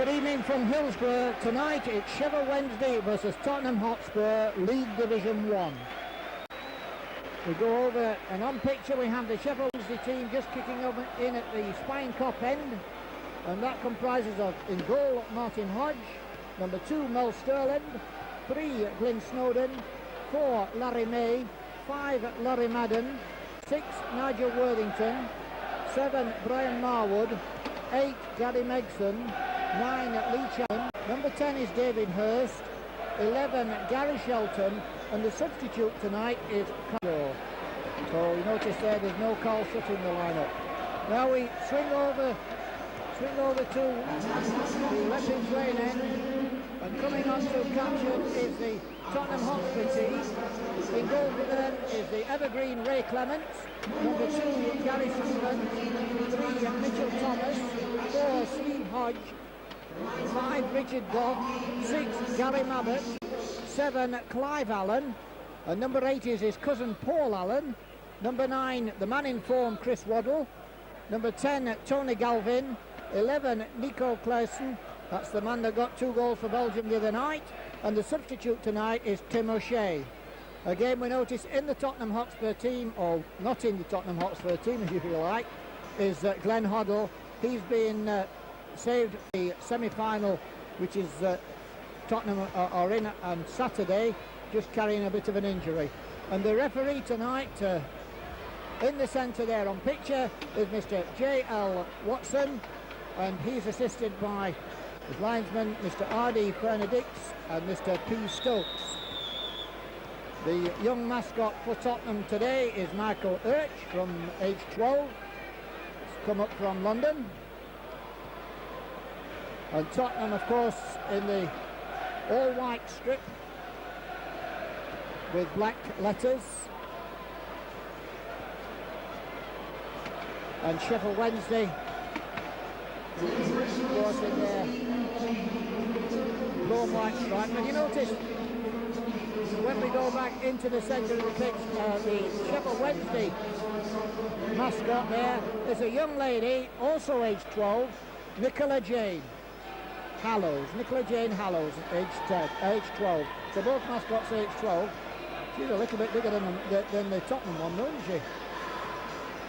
evening from Hillsborough. Tonight it's Sheffield Wednesday versus Tottenham Hotspur, League Division 1. We go over, and on picture we have the Sheffield Wednesday team just kicking over in at the spine cop end, and that comprises of, in goal, Martin Hodge, number 2 Mel Sterland, 3 Glyn Snowden, 4 Larry May, 5 Larry Madden, 6 Nigel Worthington, 7 Brian Marwood, 8 Gary Megson, 9 Lee Chan, number 10 is David Hurst, 11 Gary Shelton, and the substitute tonight is Carl. So you notice there's no Carl Shutt in the lineup. Now we swing over to the Leppings Lane end, and coming on to caption is the Tottenham Hotspur team. In goal for them is the evergreen Ray Clements, number 2 Gary Stevens, 3 Mitchell Thomas, 4 Steve Hodge, 5 Richard Goff, 6 Gary Mabbott, 7 Clive Allen, and number 8 is his cousin Paul Allen, number 9 the man in form Chris Waddle, number 10 Tony Galvin, 11 Nico Clausen, that's the man that got 2 goals for Belgium the other night, and the substitute tonight is Tim O'Shea. Again, we notice in the Tottenham Hotspur team, or not in the Tottenham Hotspur team if you like, is Glenn Hoddle. He's been saved the semi-final, which is Tottenham are in on Saturday, just carrying a bit of an injury. And the referee tonight, in the centre there on picture, is Mr. J.L. Watson, and he's assisted by his linesman, Mr. R.D. Bernadicts and Mr. P. Stokes. The young mascot for Tottenham today is Michael Urch from age 12. He's come up from London. And Tottenham, of course, in the all-white strip with black letters. And Sheffield Wednesday, of course, in their blue and white stripe. And you notice, when we go back into the centre of the pitch, the Sheffield Wednesday mascot there is a young lady, also age 12, Nicola Jane Hallows, age 12. So both mascots age 12. She's a little bit bigger than the Tottenham one, isn't she?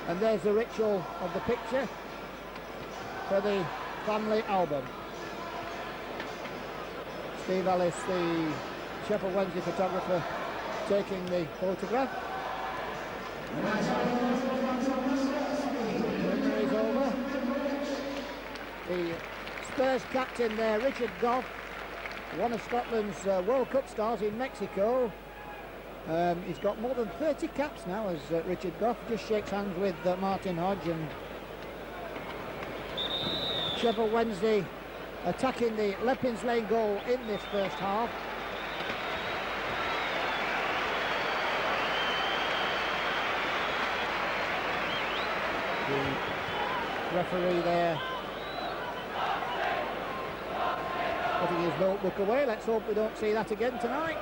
And there's the ritual of the picture for the family album. Steve Ellis, the Sheffield Wednesday photographer, taking the photograph. Winner is over. The Spurs captain there, Richard Goff, one of Scotland's World Cup stars in Mexico. He's got more than 30 caps now as Richard Goff just shakes hands with Martin Hodge. And Sheffield Wednesday attacking the Leppings Lane goal in this first half. The referee there putting his notebook away. Let's hope we don't see that again tonight.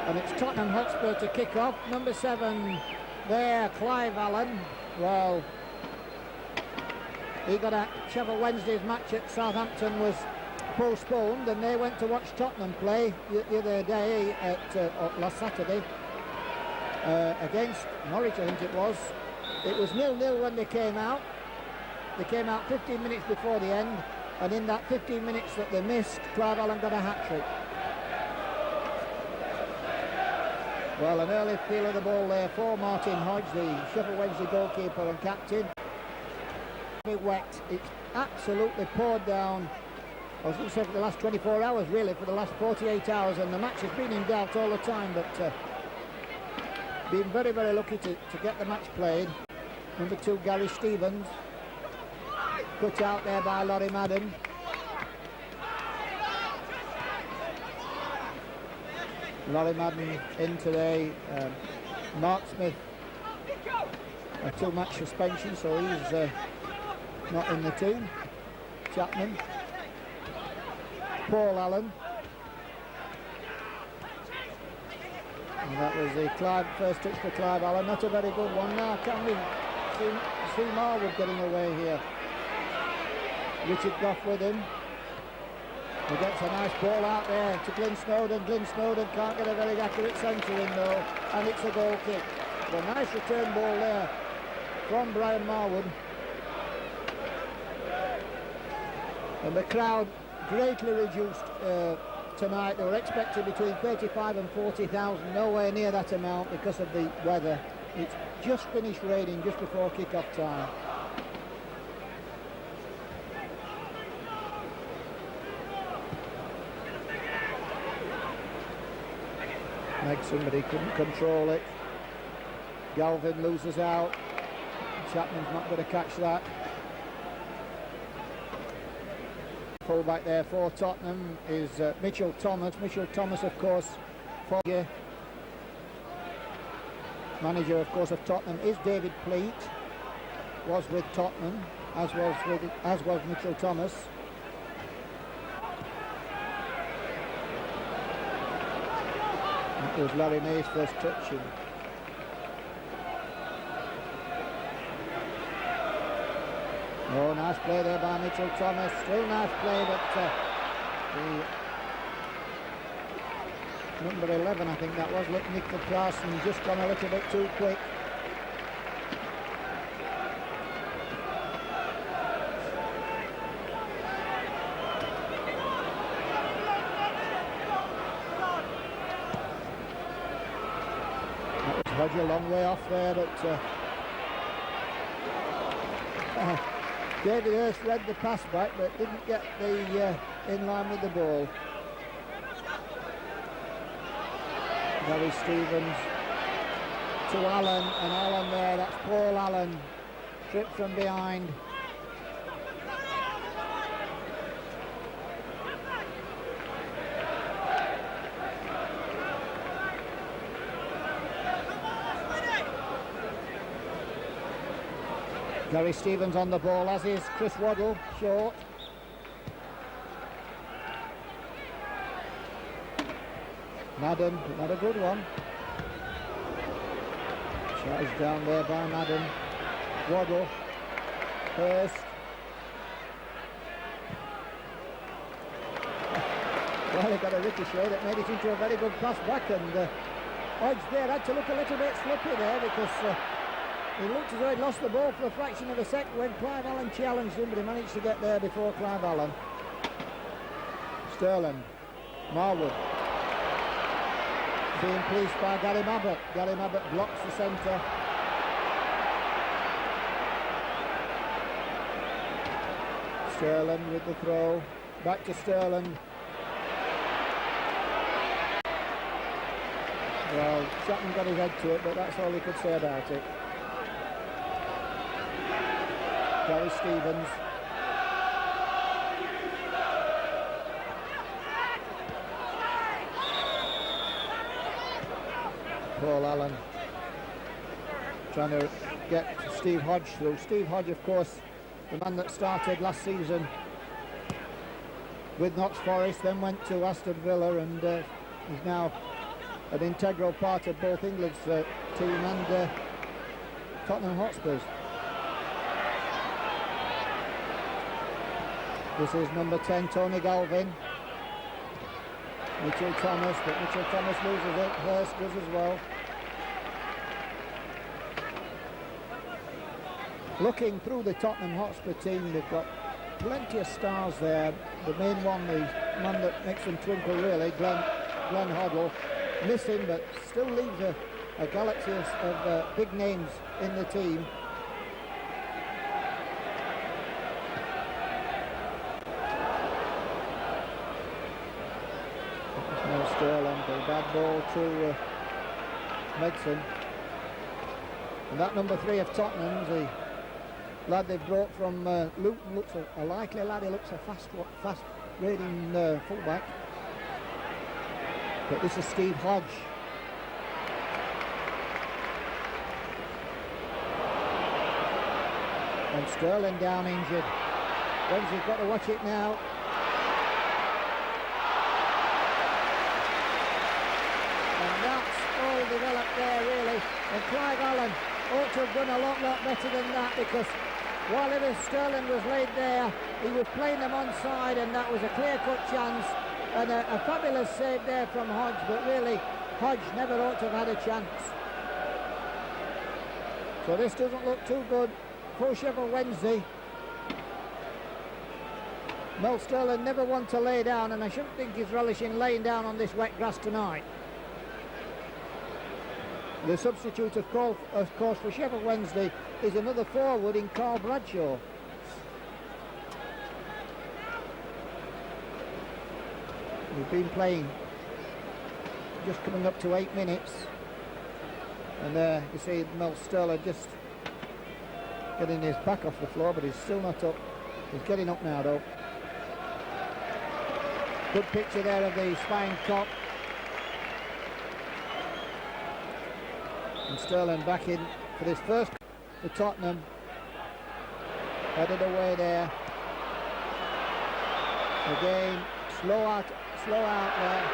And it's Tottenham Hotspur to kick off. Number 7 there, Clive Allen. Well, he got a Sheffield Wednesday's match at Southampton was postponed, and they went to watch Tottenham play the other day at last Saturday against Norwich, I think it was. It was 0-0 when they came out. They came out 15 minutes before the end, and in that 15 minutes that they missed, Clive Allen got a hat-trick. Well, an early feel of the ball there for Martin Hodge, the Sheffield Wednesday goalkeeper and captain. It wet, it's absolutely poured down. I was going to say for the last 24 hours, really, for the last 48 hours, and the match has been in doubt all the time, but been very, very lucky to get the match played. Number 2, Gary Stevens, cut out there by Larry Madden. Larry Madden in today. Mark Smith, a 2-match suspension, so he's not in the team. Chapman, Paul Allen, and that was the first touch for Clive Allen. Not a very good one. Now can we see Marwood getting away here? Richard Goff with him. He gets a nice ball out there to Glyn Snowden. Glyn Snowden can't get a very accurate centre in though, and it's a goal kick. But a nice return ball there from Brian Marwood. And the crowd greatly reduced tonight. They were expecting between 35 and 40,000, nowhere near that amount because of the weather. It's just finished raining just before kick-off time. Megson, but he couldn't control it. Galvin loses out. Chapman's not going to catch that. Fullback there for Tottenham is Mitchell Thomas. Mitchell Thomas, of course, manager, of course, of Tottenham is David Pleat. Was with Tottenham, as was Mitchell Thomas. It was Larry May's first touching. Oh, nice play there by Mitchell Thomas. Still nice play, but the number 11, I think that was, Nick Clarkson, just gone a little bit too quick. That was Hodge a long way off there, but David Hurst read the pass back but didn't get the in line with the ball. Gary Stevens to Allen, and Allen there, that's Paul Allen, tripped from behind. Gary Stevens on the ball, as is Chris Waddle, short. Madden, not a good one. Shot is down there by Madden. Waddle, Hurst. Well, he got a ricochet that made it into a very good pass back, and Hodge there had to look a little bit slippy there because he looked as though he'd lost the ball for a fraction of a second when Clive Allen challenged him, but he managed to get there before Clive Allen. Sterling, Marwood, being policed by Gary Mabbott. Gary Mabbott blocks the centre. Sterling with the throw, back to Sterling. Well, Chapman got his head to it, but that's all he could say about it. Gary Stevens. Paul Allen trying to get Steve Hodge through. Steve Hodge, of course, the man that started last season with Notts Forest, then went to Aston Villa, and is now an integral part of both England's team and Tottenham Hotspurs. This is number 10, Tony Galvin. Mitchell Thomas, but Mitchell Thomas loses it. Hurst does as well. Looking through the Tottenham Hotspur team, they've got plenty of stars there. The main one, the man that makes them twinkle really, Glenn Hoddle, missing, but still leaves a galaxy of big names in the team. Sterling, a bad ball to Megson. And that number 3 of Tottenham's, the lad they've brought from Luton, looks a likely lad. He looks a fast raiding fullback. But this is Steve Hodge. And Sterling down injured. Wednesday's got to watch it now. Developed there really, and Clive Allen ought to have done a lot better than that, because while Sterling was laid there he was playing them onside, and that was a clear-cut chance, and a fabulous save there from Hodge, but really Hodge never ought to have had a chance. So this doesn't look too good for Sheffield Wednesday. Mel Sterling never want to lay down, and I shouldn't think he's relishing laying down on this wet grass tonight. The substitute, of course, for Sheffield Wednesday is another forward in Carl Bradshaw. We've been playing just coming up to 8 minutes, and you see Mel Sterling just getting his back off the floor, but he's still not up. He's getting up now though. Good picture there of the spine cop. And Sterling back in for this first for Tottenham. Headed away there. Again, slow out there.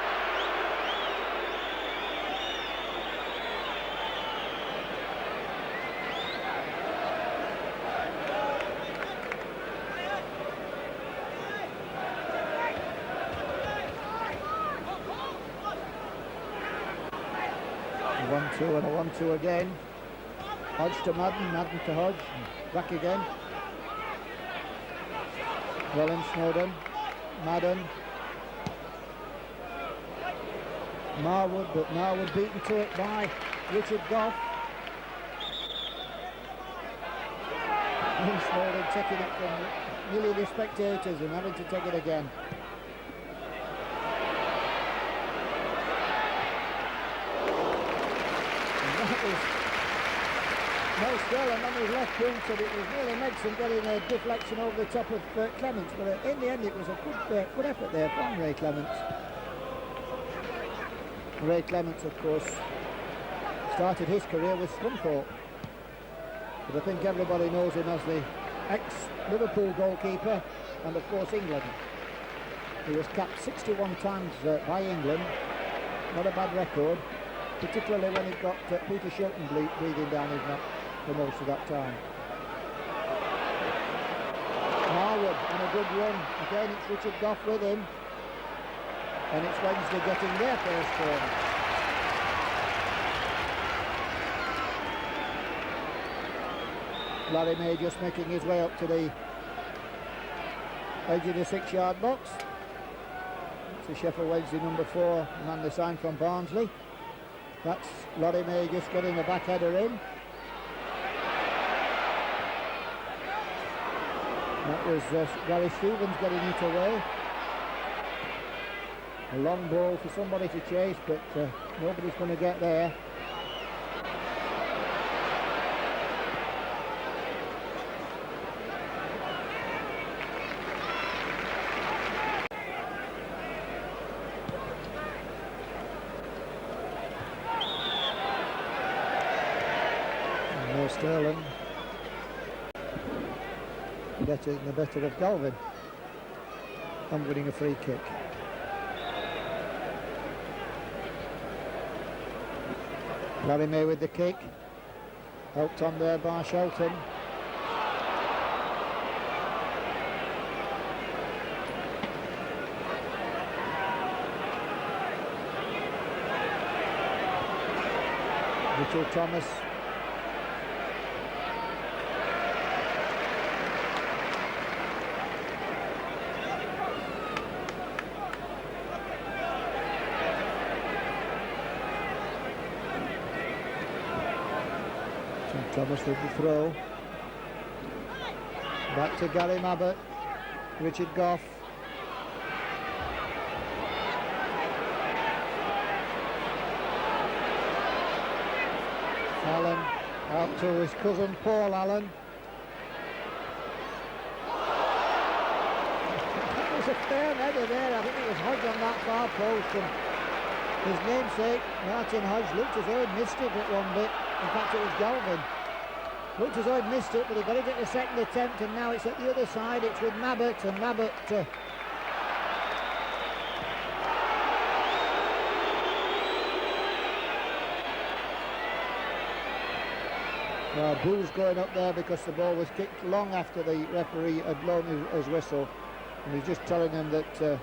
A 1-2 and a 1-2 again. Hodge to Madden, Madden to Hodge, back again. Welland, Snowden, Madden. Marwood, but Marwood beaten to it by Richard Goff. And Snowden taking it from nearly the spectators and having to take it again. And that was Mel Sterling on his left boot, and it was nearly Megson getting a deflection over the top of Clements, but in the end it was a good effort there from Ray Clements. Ray Clements, of course, started his career with Scunthorpe, but I think everybody knows him as the ex-Liverpool goalkeeper and, of course, England. He was capped 61 times by England, not a bad record, particularly when he got Peter Shilton breathing down his neck for most of that time. Marwood on a good run. Again, it's Richard Goff with him. And it's Wednesday getting their first corner. Larry May just making his way up to the edge of the 6-yard box. It's a Sheffield Wednesday number 4, man they signed from Barnsley. That's Larry May just getting the back header in. That was Gary Stevens getting it away. A long ball for somebody to chase, but nobody's going to get there. And there's Sterling getting the better of Galvin and winning a free kick. Larry May with the kick, helped on there by Shelton. Mitchell Thomas. Thomas with the throw. Back to Gary Mabbott. Richard Goff. Allen out to his cousin Paul Allen. That was a fair header there. I think it was Hodge on that far post, and his namesake Martin Hodge looked as though he'd missed it at one bit. In fact, it was Galvin. Looked as though he'd missed it, but he got it at the second attempt, and now it's at the other side. It's with Mabbott, and Mabbott Well, boo's going up there because the ball was kicked long after the referee had blown his whistle, and he's just telling him that,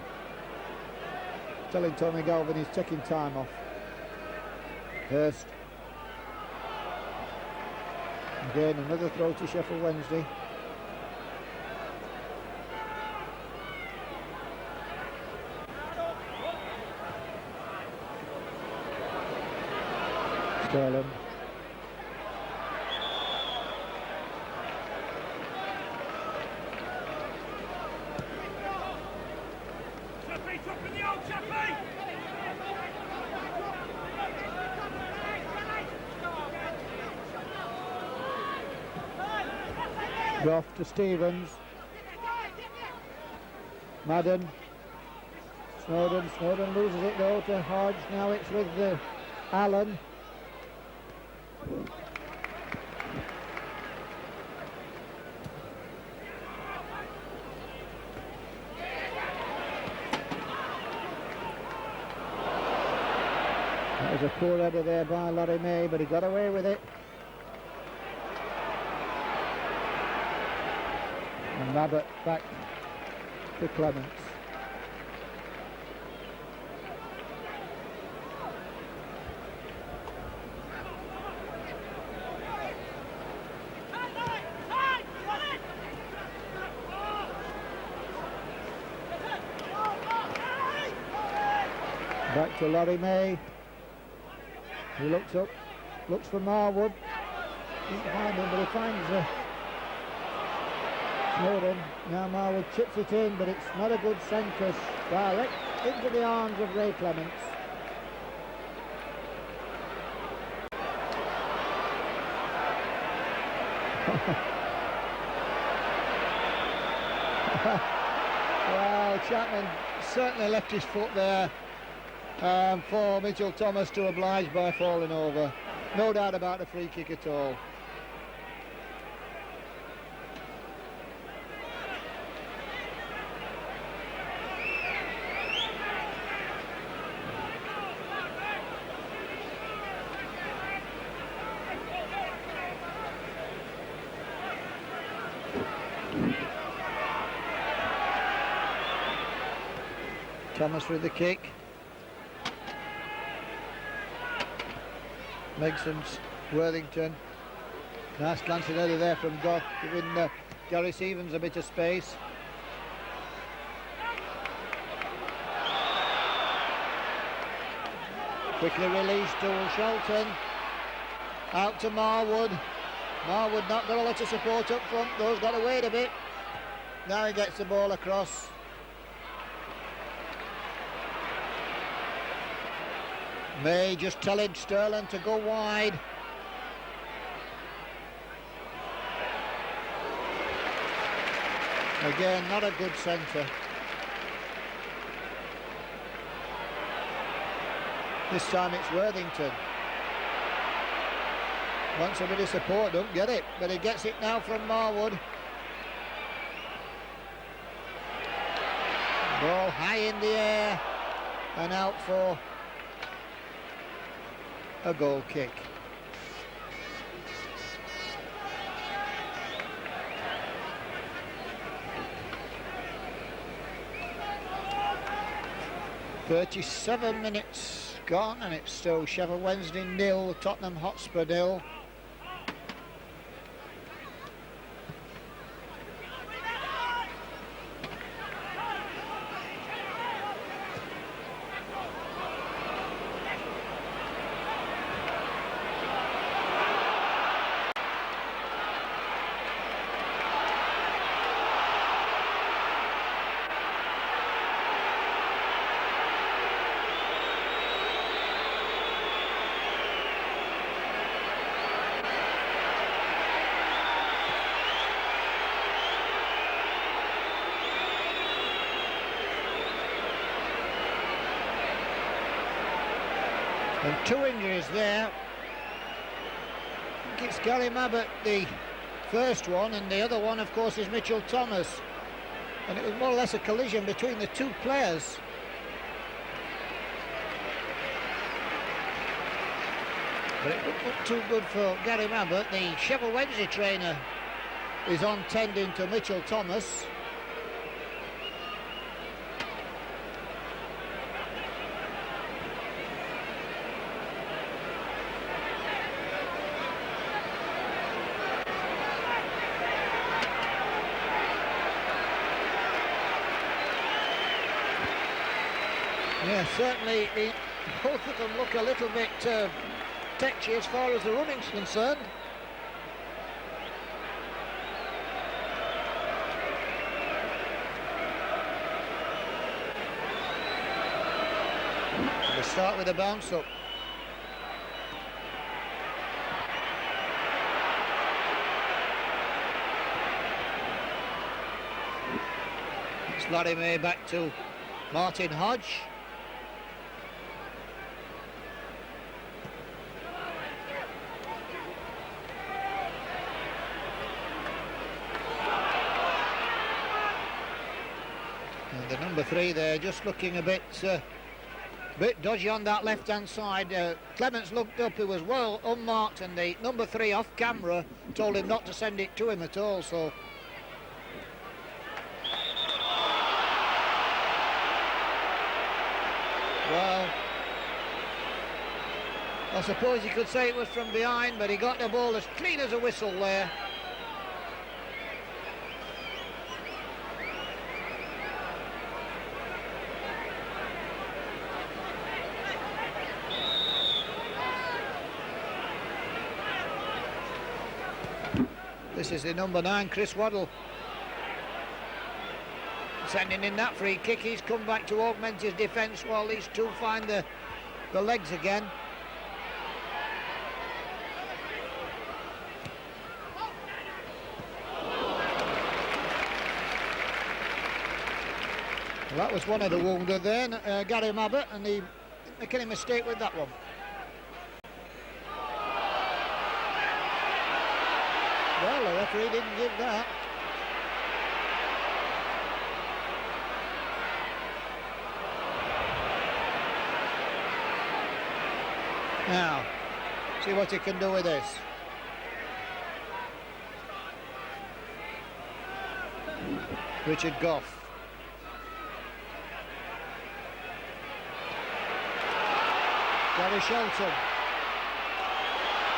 telling Tommy Galvin he's taking time off. Hurst. Again, another throw to Sheffield Wednesday. Sterling. Goff to Stevens. Madden. Snowden loses it though to Hodge. Now it's with Allen. That was a poor header there by Larry May, but he got away with it. And Abbott back to Clements. Back to Larry May. He looks up, looks for Marwood. He's behind him, but he finds Snowden. Now Marwood chips it in, but it's not a good centre. Direct into the arms of Ray Clements. Well, Chapman certainly left his foot there for Mitchell Thomas to oblige by falling over. No doubt about the free kick at all. Thomas with the kick. Megson's Worthington. Nice glancing header there from Goff, giving Gary Stevens a bit of space. Quickly released to Shelton. Out to Marwood. Marwood not got a lot of support up front, though he's got to wait a bit. Now he gets the ball across. May just telling Sterling to go wide. Again, not a good centre. This time it's Worthington. Wants a bit of support, don't get it, but he gets it now from Marwood. Ball high in the air and out for a goal kick. "37 minutes gone and it's still Sheffield Wednesday 0, Tottenham Hotspur 0. And two injuries there. I think it's Gary Mabbott, the first one, and the other one, of course, is Mitchell Thomas. And it was more or less a collision between the two players. But it wouldn't look too good for Gary Mabbutt. The Sheffield Wednesday trainer is on tending to Mitchell Thomas. Yeah, certainly both of them look a little bit tetchy as far as the running's concerned. We'll start with a bounce up. It's Larry May back to Martin Hodge. And the number 3 there just looking a bit dodgy on that left-hand side. Clements looked up, he was well unmarked, and the number 3 off camera told him not to send it to him at all, so... Well, I suppose you could say it was from behind, but he got the ball as clean as a whistle there. This is the number 9, Chris Waddle. Sending in that free kick. He's come back to augment his defence while these two find the legs again. Well, that was one of the wounded then, Gary Mabbutt, and he making a mistake with that one. Well, the referee didn't give that. Now, see what he can do with this. Richard Gough. Gary Shelton.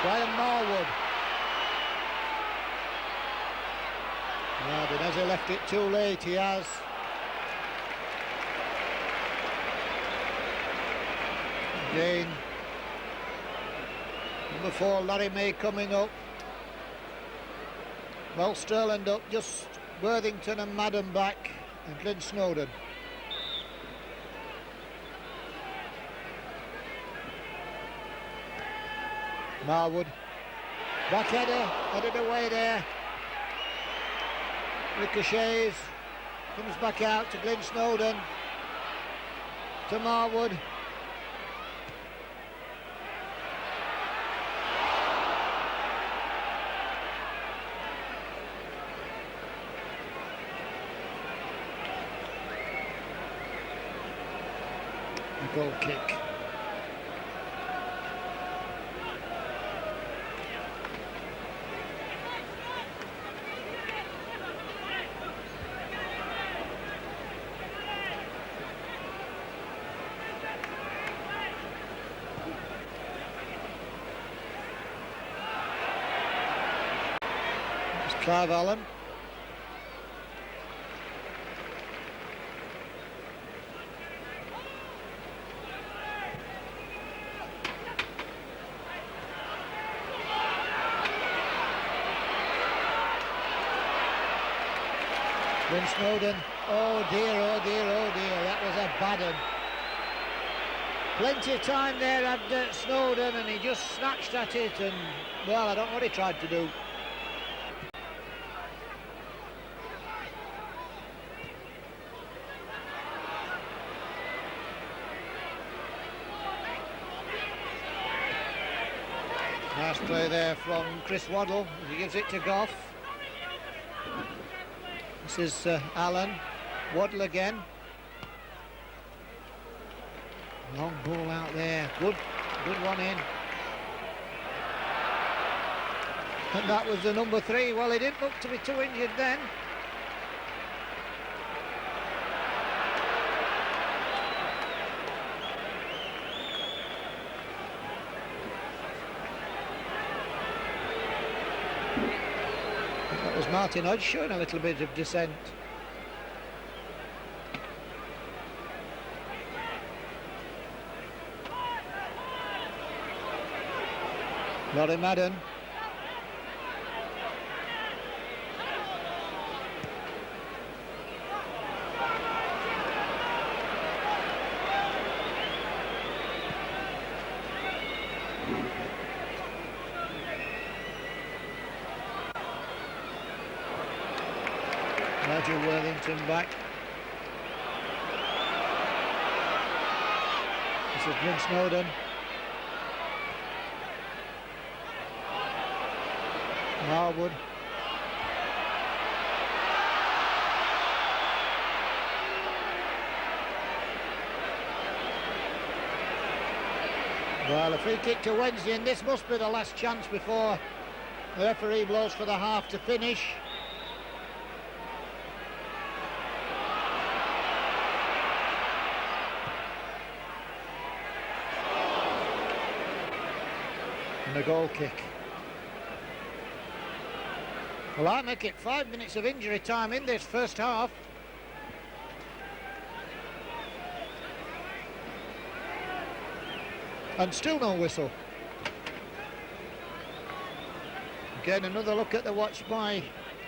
Brian Marwood. Yeah, but has he left it too late? He has. Again. Number 4, Larry May coming up. Well, Sterling up, just Worthington and Madden back, and Clint Snowden. Marwood. Back header, headed away there. Ricochets. Comes back out to Clint Snowden. To Marwood. Goal kick. It's Clive Allen. Clint Snowden, oh dear, oh dear, oh dear, that was a bad one. Plenty of time there had Snowden, and he just snatched at it, and well, I don't know what he tried to do. Nice play there from Chris Waddle, he gives it to Gough. This is Allen, Waddle again. Long ball out there, good one in. And that was the number 3. Well, he didn't look to be too injured then. That was Martin Hodge showing a little bit of dissent. Laurie Madden. Nigel Worthington back. This is Bryn Snowden. Marwood. Well, a free kick to Wednesday, and this must be the last chance before the referee blows for the half to finish. And a goal kick. Well, I make it 5 minutes of injury time in this first half. And still no whistle. Again, another look at the watch by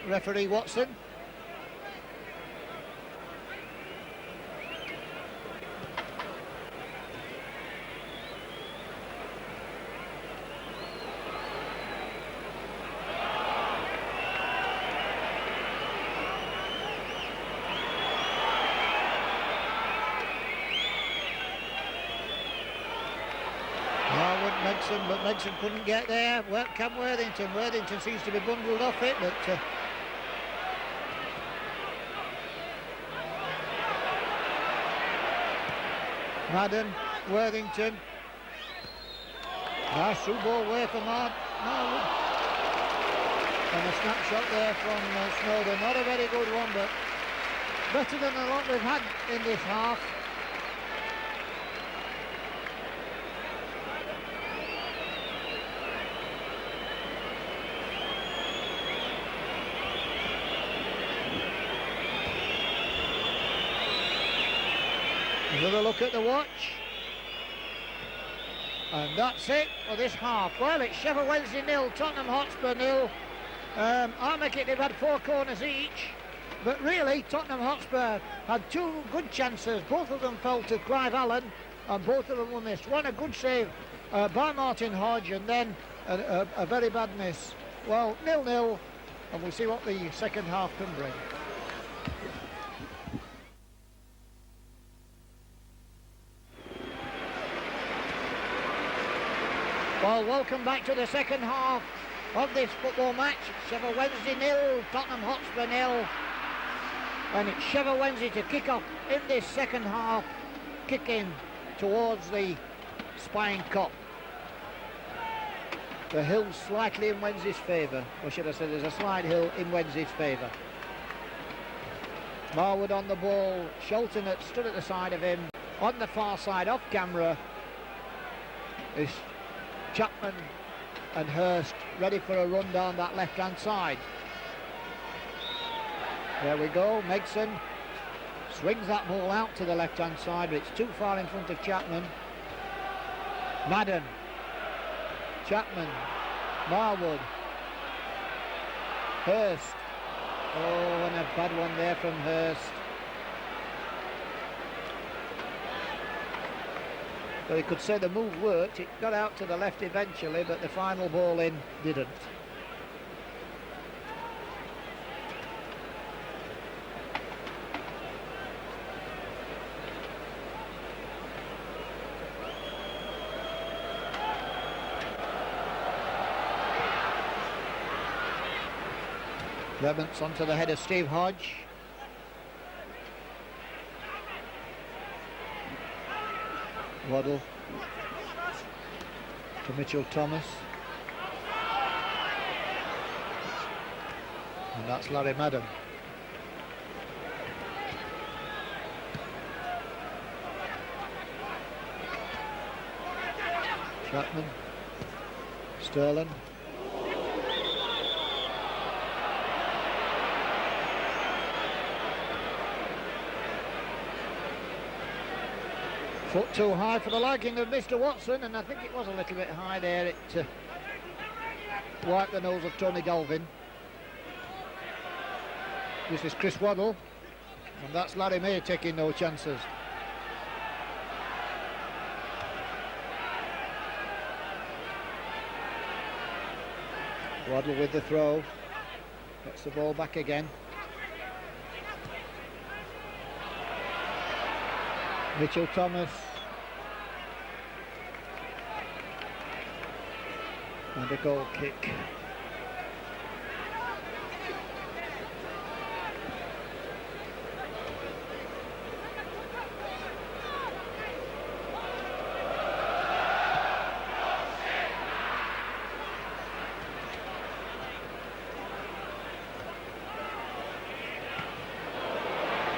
referee Watson. But Megson couldn't get there. Cam Worthington. Worthington seems to be bundled off it, but Madden, Worthington. Nice through ball away from Marwood. And a snapshot there from Snowden. Not a very good one, but better than a lot we've had in this half. Another look at the watch. And that's it for this half. Well, it's Sheffield Wednesday 0, Tottenham Hotspur 0. I make it they've had 4 corners each. But really, Tottenham Hotspur had 2 good chances. Both of them fell to Clive Allen, and both of them were missed. One a good save by Martin Hodge, and then a very bad miss. Well, 0-0, and we'll see what the second half can bring. Well, welcome back to the second half of this football match. Sheffield Wednesday 0, Tottenham Hotspur 0. And it's Sheffield Wednesday to kick off in this second half, kicking towards the Spine Cup. The hill's slightly in Wednesday's favour, or should I say there's a slight hill in Wednesday's favour. Marwood on the ball, Shelton that stood at the side of him. On the far side, off camera, is Chapman and Hurst ready for a run down that left-hand side. There we go, Megson swings that ball out to the left-hand side, but it's too far in front of Chapman. Madden, Chapman, Marwood, Hurst. Oh, and a bad one there from Hurst. Well, you could say the move worked. It got out to the left eventually, but the final ball in didn't. Clements onto the head of Steve Hodge. Waddle to Mitchell Thomas. And that's Larry Madden. Chapman. Sterling. Foot too high for the liking of Mr. Watson, and I think it was a little bit high there. It wiped the nose of Tony Galvin. This is Chris Waddle, and that's Larry May taking no chances. Waddle with the throw, gets the ball back again. Mitchell Thomas. And a goal kick.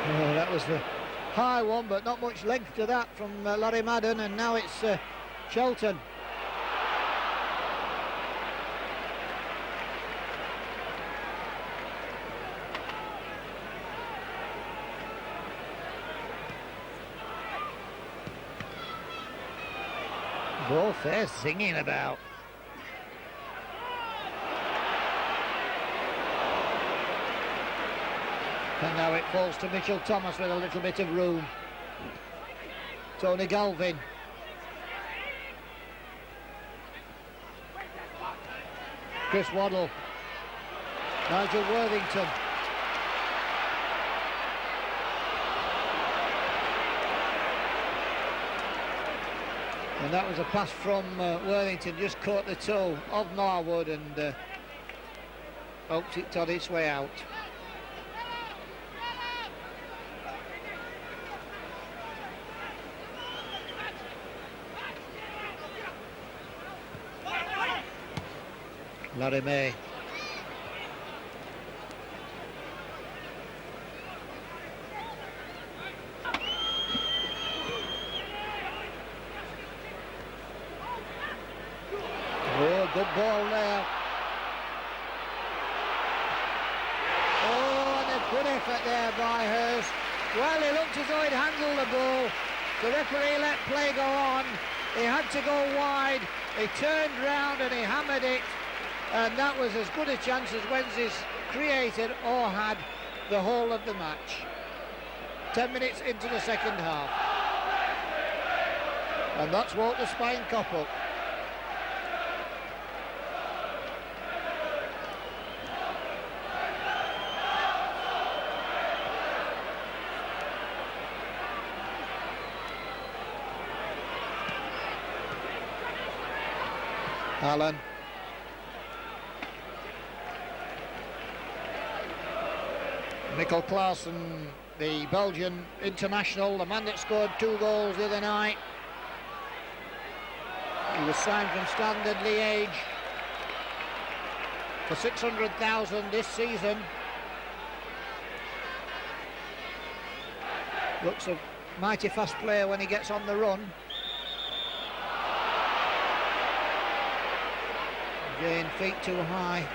Oh, that was the high one, but not much length to that from Larry Madden, and now it's Shelton. Both they're singing about. And now it falls to Mitchell Thomas with a little bit of room. Tony Galvin. Chris Waddle. Nigel Worthington. And that was a pass from Worthington, just caught the toe of Marwood and hoped it got its way out. Larry May. Oh, good ball there. Oh, and a good effort there by Hurst. Well, he looked as though he'd handled the ball. The referee let play go on. He had to go wide. He turned round and he hammered it. And that was as good a chance as Wednesday's created or had the whole of the match. 10 minutes into the second half. And that's Walter Spine Koppel. Allen. Mikkel Claassen, the Belgian international, the man that scored 2 goals the other night. He was signed from Standard Liège for 600,000 this season. Looks a mighty fast player when he gets on the run. Again, feet too high.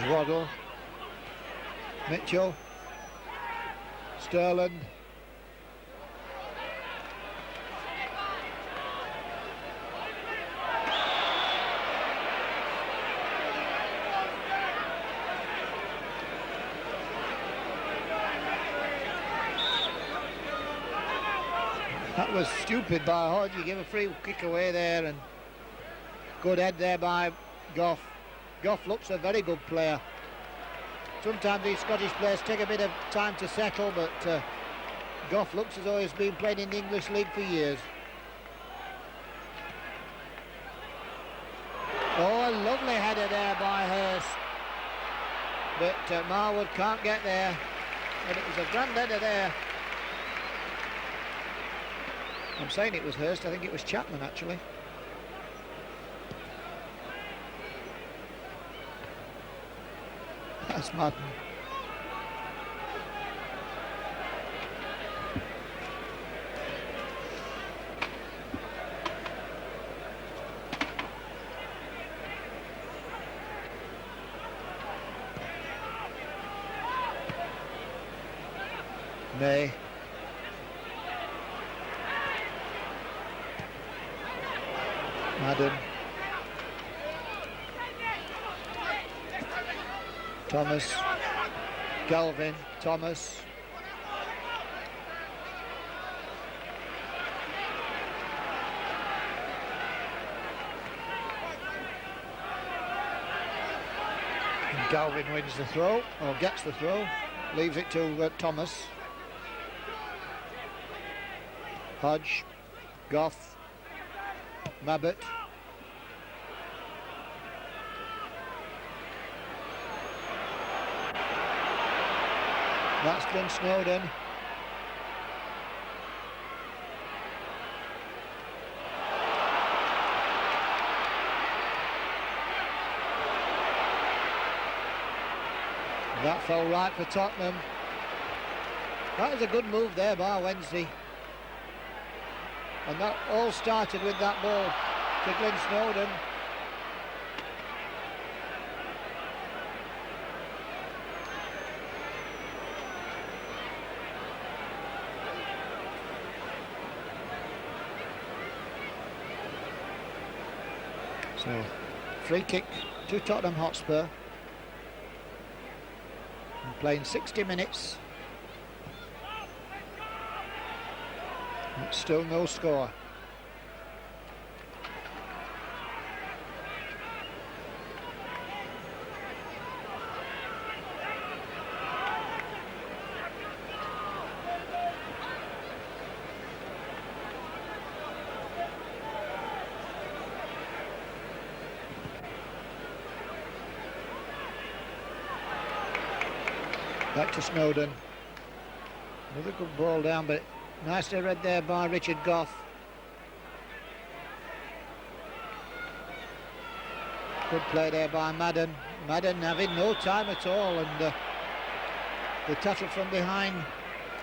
Waddle, Mitchell, Sterling, that was stupid by Hodge. You give a free kick away there, and good head there by Goff. Goff looks a very good player. Sometimes these Scottish players take a bit of time to settle, but Gough looks as though he's been playing in the English League for years. Oh, a lovely header there by Hurst. But Marwood can't get there. And it was a grand header there. I'm saying it was Hurst, I think it was Chapman actually. That's Madden. May. Madden. Thomas. Galvin. Thomas. And Galvin wins the throw, or gets the throw, leaves it to Thomas. Hodge, Gough, Mabbott. That's Glenn Snowden. That fell right for Tottenham. That was a good move there by Wednesday. And that all started with that ball to Glenn Snowden. So, free kick to Tottenham Hotspur. And playing 60 minutes. It's still no score. Back to Snowden. Another good ball down, but nicely read there by Richard Gough. Good play there by Madden. Madden having no time at all, and the tackle from behind,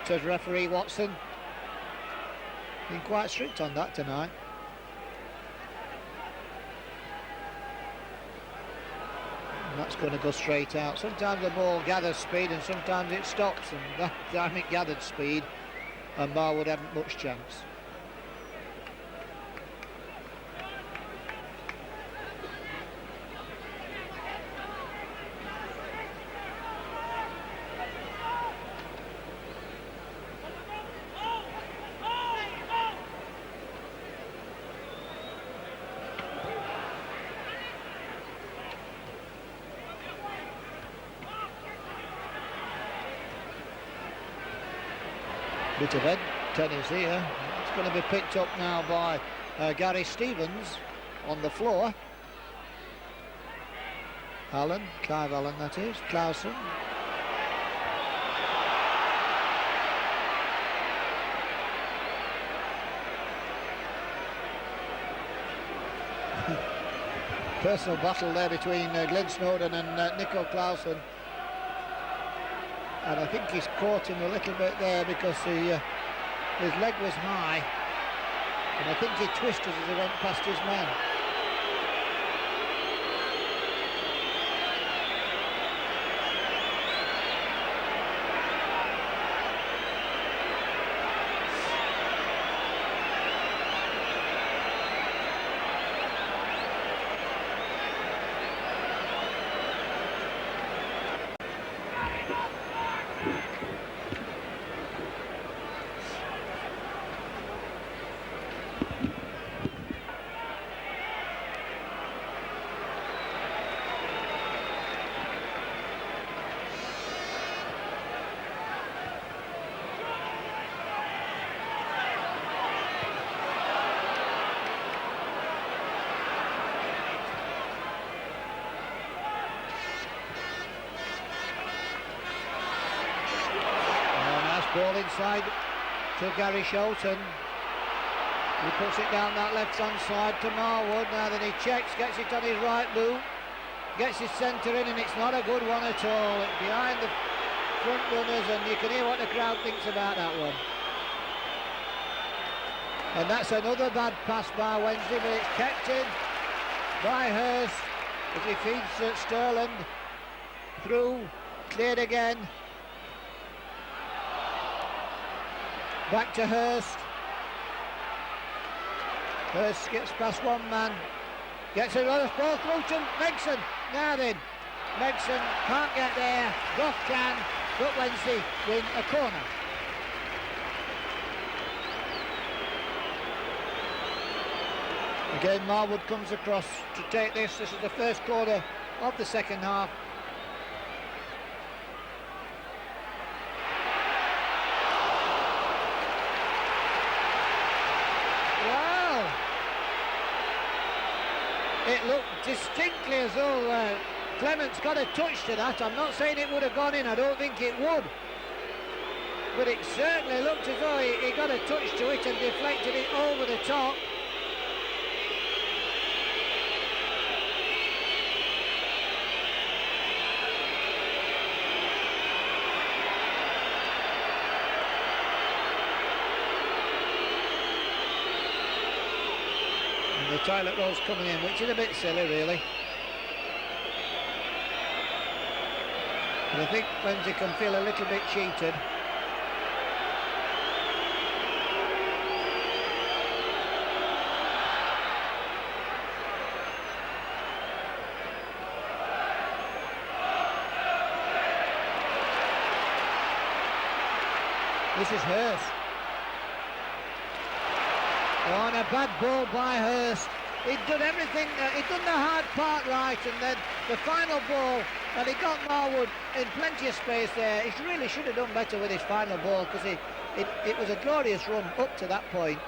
says referee Watson. Been quite strict on that tonight. And that's going to go straight out. Sometimes the ball gathers speed and sometimes it stops, and that time it gathered speed and Marwood hadn't much chance. Bit of head tennis here. It's going to be picked up now by Gary Stevens on the floor. Allen, Clive Allen that is, Clausen. Personal battle there between Glenn Snowden and Nico Clausen. And I think he's caught him a little bit there because his leg was high. And I think he twisted as he went past his man. Ball inside to Gary Shelton. He puts it down that left-hand side to Marwood. Now then he checks, gets it on his right boot, gets his centre in, and it's not a good one at all. It's behind the front runners, and you can hear what the crowd thinks about that one. And that's another bad pass by Wednesday, but it's kept in by Hurst as he feeds Sterland through, cleared again. Back to Hurst. Hurst gets past one man, gets another ball through to Megson. Now then, Megson can't get there, Gough can, but Wednesday win a corner. Again, Marwood comes across to take this. This is the first quarter of the second half. It looked distinctly as though Clements got a touch to that. I'm not saying it would have gone in, I don't think it would. But it certainly looked as though he got a touch to it and deflected it over the top. The toilet roll's coming in, which is a bit silly really. But I think Wednesday can feel a little bit cheated. This is Hurst. Oh, and a bad ball by Hurst. He'd done everything, he'd done the hard part right, and then the final ball, and he got Marwood in plenty of space there. He really should have done better with his final ball, because it was a glorious run up to that point.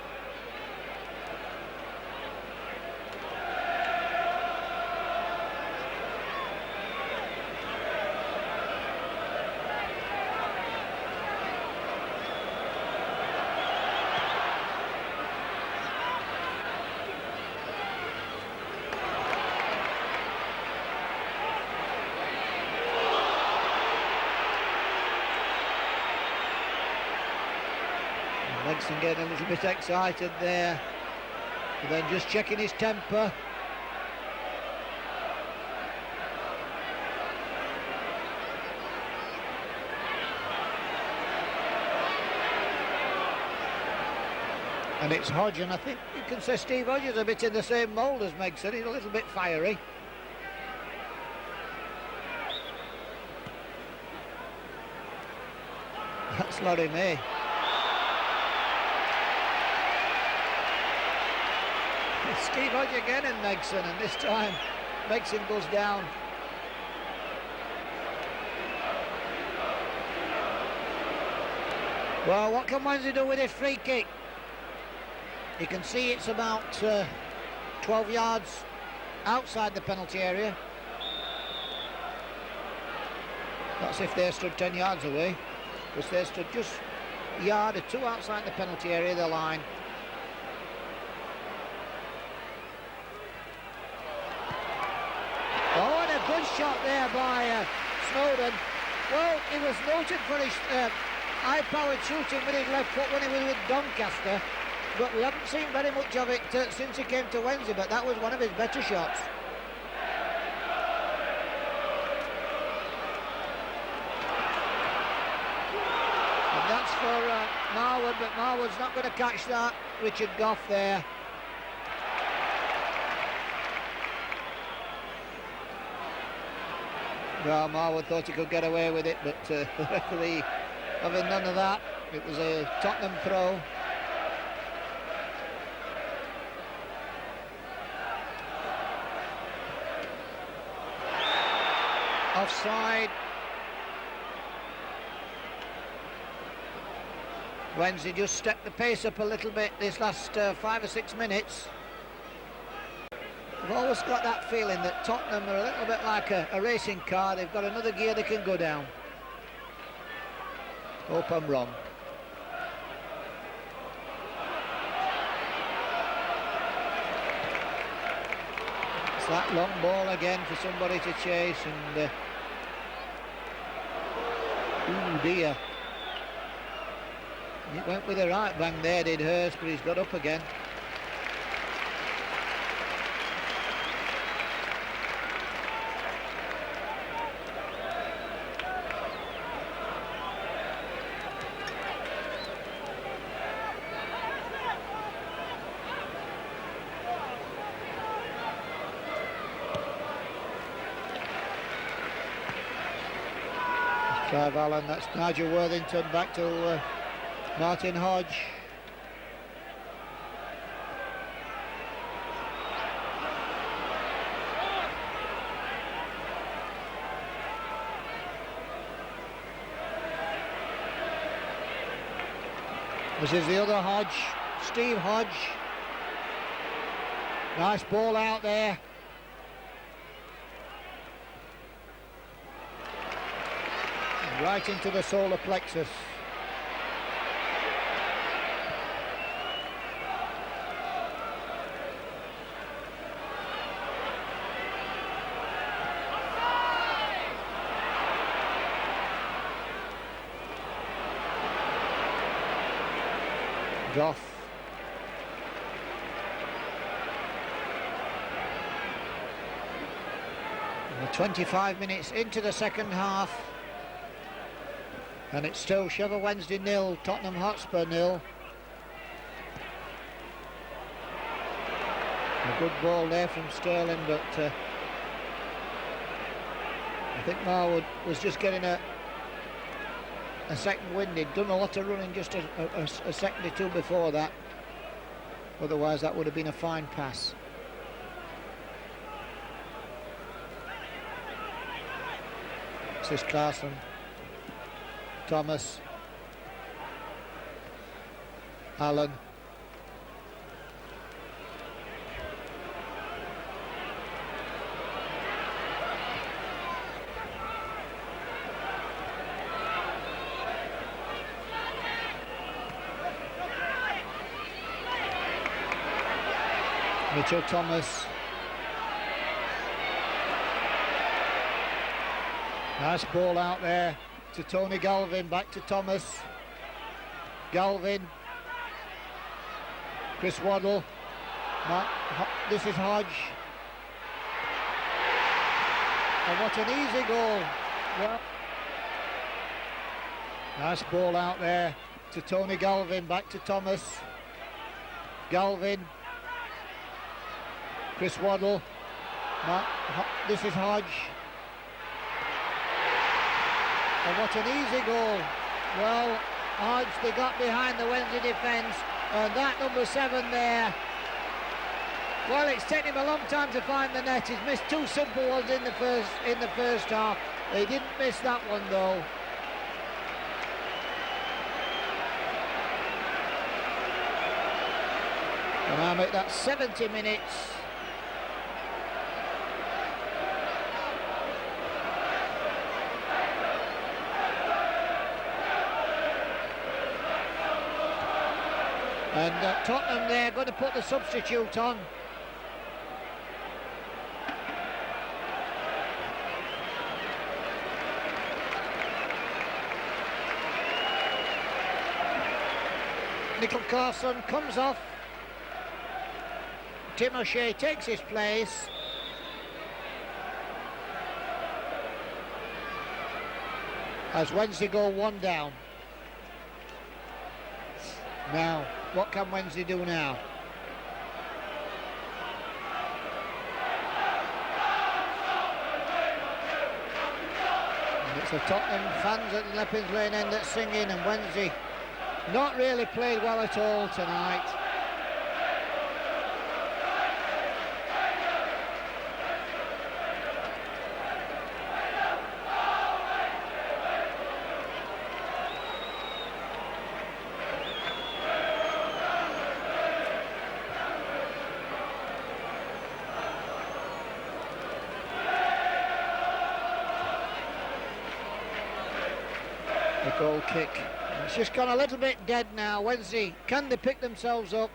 Megson getting a little bit excited there, but then just checking his temper. And it's Hodge, and I think you can say Steve Hodge is a bit in the same mould as Megson. He's a little bit fiery. That's Laurie May. Steve Hodge again and Megson, and this time Megson goes down. Well, what can Wednesday do with this free kick? You can see it's about 12 yards outside the penalty area. That's if they stood 10 yards away, because they stood just a yard or two outside the penalty area, the line. Oh, and a good shot there by Snowden. Well, he was noted for his high-powered shooting with his left foot when he was with Doncaster, but we haven't seen very much of it since he came to Wednesday, but that was one of his better shots. And that's for Marwood, but Marwood's not going to catch that. Richard Gough there. Well, Marwood thought he could get away with it, but the referee having none of that. It was a Tottenham throw. Offside. Wednesday just stepped the pace up a little bit this last 5 or 6 minutes. I've always got that feeling that Tottenham are a little bit like a racing car. They've got another gear they can go down. Hope I'm wrong. It's that long ball again for somebody to chase, and ooh dear. He went with a right bang there, did Hurst, but he's got up again. Clive Allen, that's Nigel Worthington back to Martin Hodge. This is the other Hodge, Steve Hodge. Nice ball out there. Right into the solar plexus. Goff. And 25 minutes into the second half. And it's still Sheffield Wednesday 0, Tottenham Hotspur 0. A good ball there from Sterling, but I think Marwood was just getting a second wind. He'd done a lot of running just a second or two before that. Otherwise that would have been a fine pass. This is Clarkson. Thomas, Allen, Mitchell Thomas. Nice ball out there to Tony Galvin, back to Thomas. Galvin. Chris Waddle. This is Hodge. And what an easy goal. Well, nice ball out there to Tony Galvin, back to Thomas. Galvin. Chris Waddle. This is Hodge. And what an easy goal. Well, Hodge, they got behind the Wednesday defence, and that number 7 there, well, it's taken him a long time to find the net. He's missed 2 simple ones in the first half. He didn't miss that one though. And I make that 70 minutes. And Tottenham there going to put the substitute on. Nickel Carson comes off. Tim O'Shea takes his place. As Wednesday go 1 down. Now, what can Wednesday do now? And it's the Tottenham fans at the Leppings Lane end that's singing, and Wednesday not really played well at all tonight. Goal kick. It's just gone a little bit dead now. Wednesday, can they pick themselves up?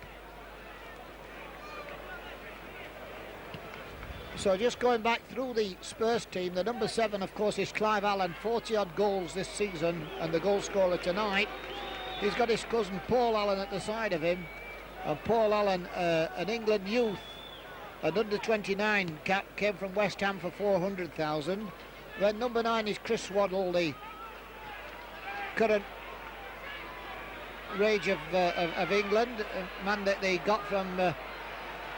So just going back through the Spurs team, the number 7 of course is Clive Allen, 40 odd goals this season and the goal scorer tonight. He's got his cousin Paul Allen at the side of him, and Paul Allen, an England youth, an under 29 cap, came from West Ham for 400,000. Then number 9 is Chris Waddle, the current rage of England, a man that they got from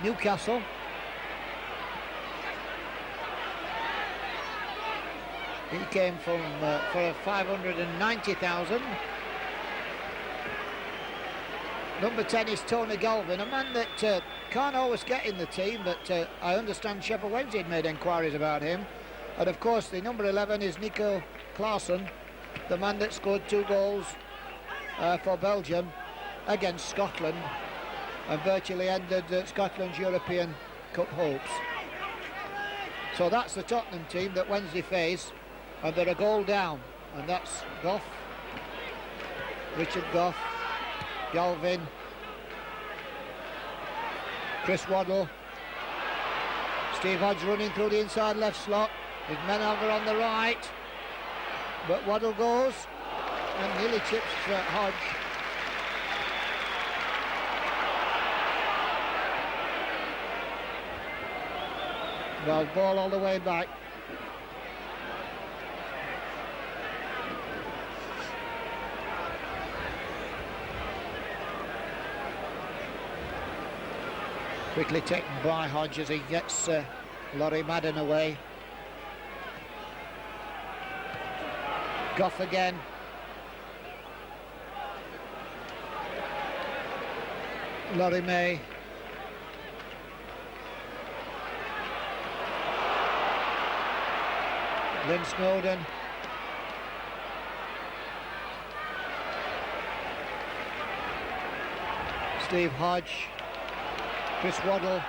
Newcastle. He came from for 590,000. Number 10 is Tony Galvin, a man that can't always get in the team, but I understand Sheffield Wednesday had made enquiries about him. And of course the number 11 is Nico Claesson, the man that scored 2 goals for Belgium against Scotland and virtually ended Scotland's European Cup hopes. So that's the Tottenham team that Wednesday face, and they're a goal down, and that's Goff, Richard Goff, Galvin, Chris Waddle, Steve Hodge running through the inside left slot, his men over on the right, but Waddle goes and nearly chips Hodge. Well, ball all the way back. Quickly taken by Hodge as he gets Laurie Madden away. Goff again. Laurie May. Lynn Snowden. Steve Hodge. Chris Waddle.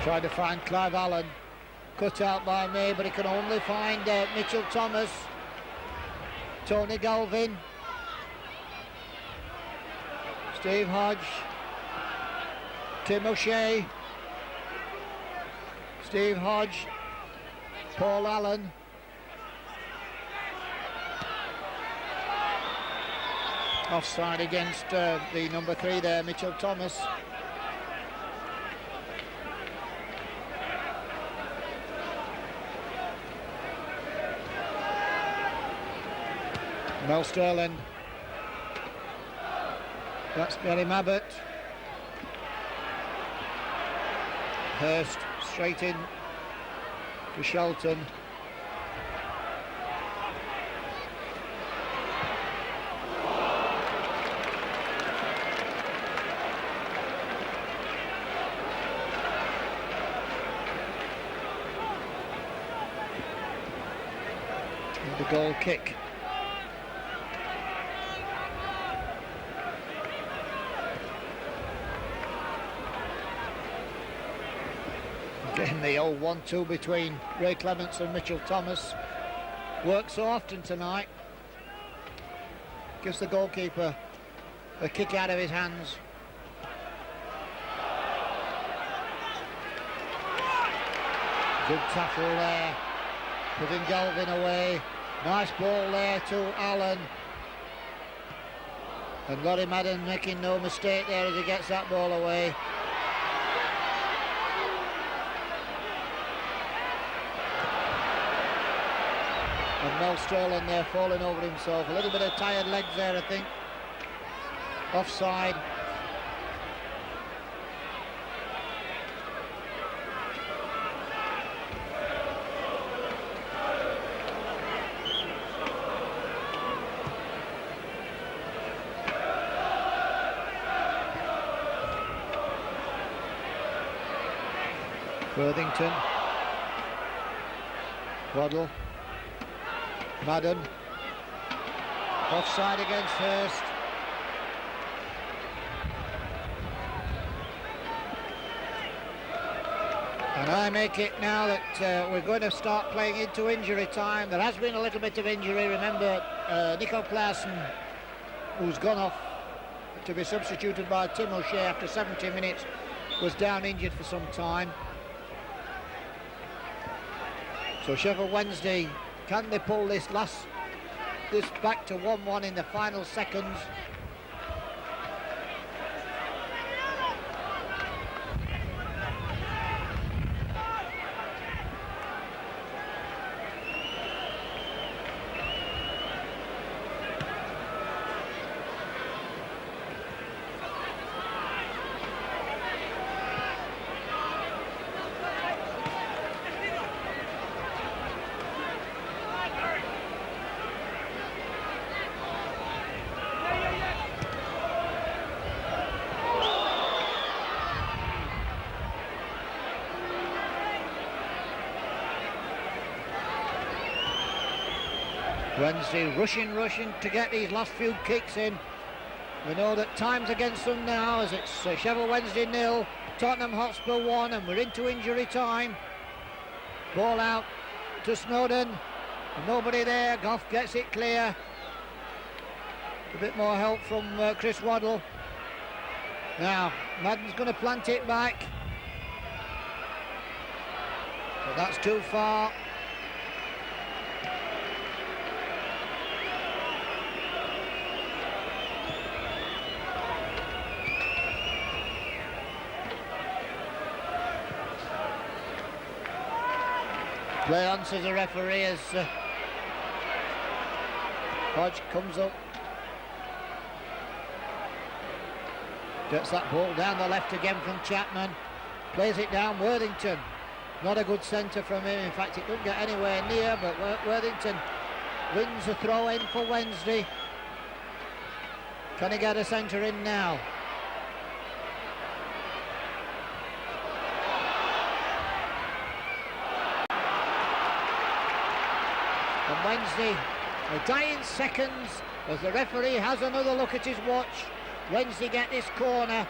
Tried to find Clive Allen. Cut out by May, but he can only find Mitchell Thomas. Tony Galvin. Steve Hodge. Tim O'Shea. Steve Hodge. Paul Allen. Offside against the number 3 there, Mitchell Thomas. Mel Sterling. That's Gary Mabbott. Hurst straight in to Shelton. And the goal kick. Getting the old 1-2 between Ray Clements and Mitchell Thomas. Works so often tonight. Gives the goalkeeper a kick out of his hands. Good tackle there, putting Galvin away. Nice ball there to Allen. And Laurie Madden making no mistake there as he gets that ball away. And Mel Sterling there falling over himself. A little bit of tired legs there, I think. Offside. Worthington. Waddle. Madden. Offside against Hurst. And I make it now that we're going to start playing into injury time. There has been a little bit of injury. Remember, Nico Klaassen, who's gone off to be substituted by Tim O'Shea after 70 minutes, was down injured for some time. So Sheffield Wednesday, can they pull this back to 1-1 in the final seconds? Wednesday rushing to get these last few kicks in. We know that time's against them now, as it's Sheffield Wednesday 0, Tottenham Hotspur 1, and we're into injury time. Ball out to Snowden, nobody there. Goff gets it clear. A bit more help from Chris Waddle. Now Madden's going to plant it back, but that's too far. Play on, says the referee, as Hodge comes up. Gets that ball down the left again from Chapman. Plays it down, Worthington. Not a good centre from him. In fact, it doesn't get anywhere near, but Worthington wins a throw in for Wednesday. Can he get a centre in now? And Wednesday, the dying seconds, as the referee has another look at his watch. Wednesday get this corner.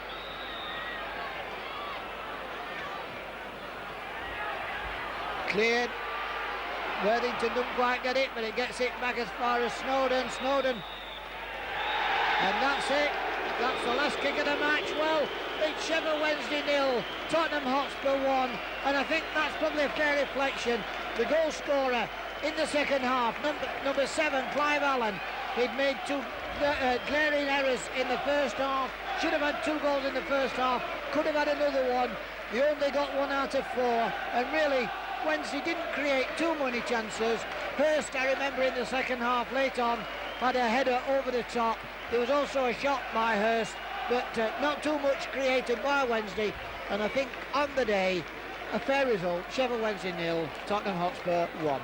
Cleared. Worthington doesn't quite get it, but it gets it back as far as Snowden. And that's it. That's the last kick of the match. Well, it's Sheffield Wednesday 0, Tottenham Hotspur 1, and I think that's probably a fair reflection. The goal scorer in the second half, number 7, Clive Allen, he'd made two glaring errors in the first half. Should have had 2 goals in the first half, could have had another one. He only got 1 out of 4, and really Wednesday didn't create too many chances. Hurst, I remember in the second half late on, had a header over the top. There was also a shot by Hurst, but not too much created by Wednesday, and I think on the day a fair result. Sheffield Wednesday 0, Tottenham Hotspur 1.